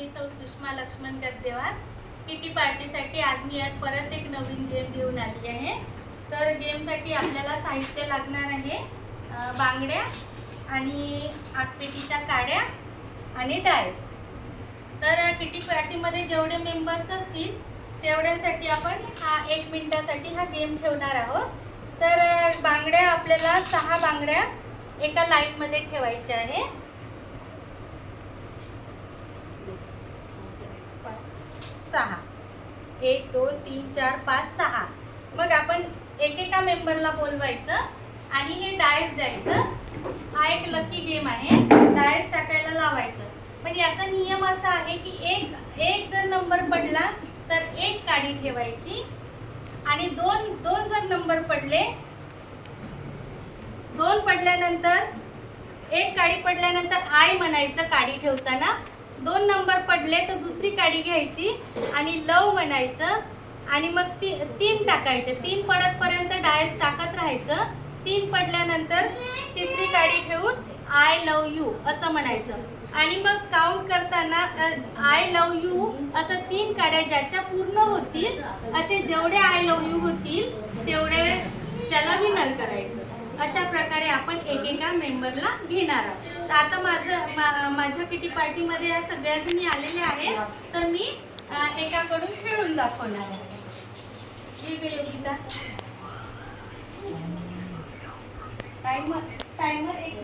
मी सौ सुषमा लक्ष्मण गद्देवार. किटी पार्टीसाठी आज मी परत एक नवीन गेम घेऊन आली आहे. तर गेमसाठी आपल्याला साहित्य लागणार आहे बांगड्या आणि आगपेटीच्या काड्या आणि डायस. तर किटी पार्टीमध्ये जेवढे मेंबर्स असतील तेवढ्यासाठी आपण 1 मिनिटासाठी हा गेम ठेवणार आहोत. तर बांगड्या आपल्याला 6 बांगड्या एका लाईनमध्ये ठेवायच्या आहे. 6 1 2 3 4 5 6. मग आपण एकेका मेंबरला बोलवायचं आणि हे डायस द्यायचं. हा एक लकी गेम आहे. डायस टाकायला लावायचं. पण याचा नियम असा आहे की एक जर नंबर पडला तर 1 काडी ठेवायची आणि दोन जर नंबर पडले, 2 पडल्यानंतर 1 काडी पडल्यानंतर आय म्हणायचं काडी ठेवताना. 2 नंबर पडले तर दुसरी काडी घ्यायची आणि लव म्हणायचं आणि मग 3 टाकायचे. 3 पडतपर्यंत डायस टाकत राहायचं. 3 पडल्यानंतर तिसरी काडी ठेवून आय लव यू असं म्हणायचं. आणि मग काउंट करताना आय लव यू असं 3 काड्या ज्याच्या पूर्ण होतील असे जेवढे आय लव यू होतील तेवढे त्याला विनर करायचं. अशा प्रकारे आपण एकेका मेंबरला घेणार आहोत. तर आता माझ्या किटी पार्टीमध्ये या सगळ्या जणी आलेल्या आहेत. तर मी एकाकडून खेळून दाखवणार आहे. योगिता टाइमर 1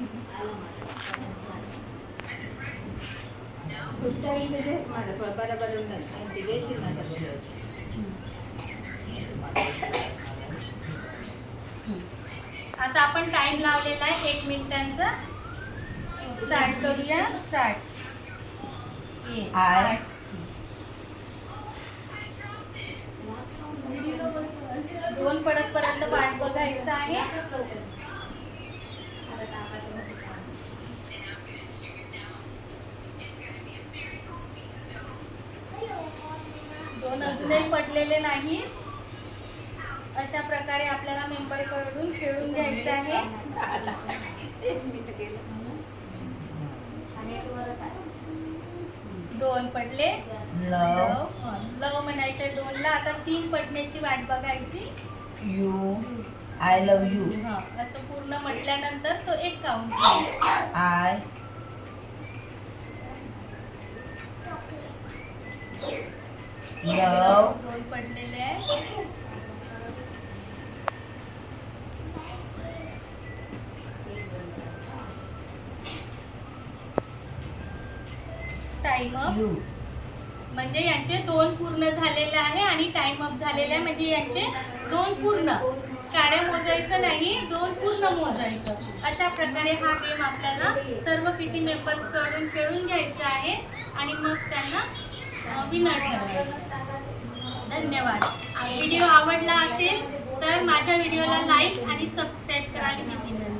आता आपण टाइम लावलेला आहे 1 मिनिटांचा. स्टार्ट करूया. स्टार्ट. 2 पडतपर्यंत वाट बघायचं आहे. 2 अजूनही पडलेले नाही. अशा प्रकारे आपल्याला मेंबर कडून खेळून घ्यायचं आहे. 2 पडले. लव म्हणायचं 2 ला. आता 3 पडण्याची वाट बघायची. यू आय लव यू असं पूर्ण म्हटल्यानंतर तो 1 काउंट. आय लव 2 पडलेले आहे. Time up. म्हणजे यांचे 2 पूर्ण झालेले आहे आणि टाइम अप झालेले आहे. म्हणजे यांचे 2 पूर्ण. काड्या मोजायचं नाही, 2 पूर्ण मोजायचं. अशा प्रकारे हा गेम आपल्याला सर्व किटी मेंबर्स कडून खेळून घ्यायचा आहे आणि मग त्यांना विनर ठरवायचं. धन्यवाद. व्हिडिओ आवडला असेल तर माझ्या व्हिडिओला लाईक आणि सबस्क्राईब करायला विनंती.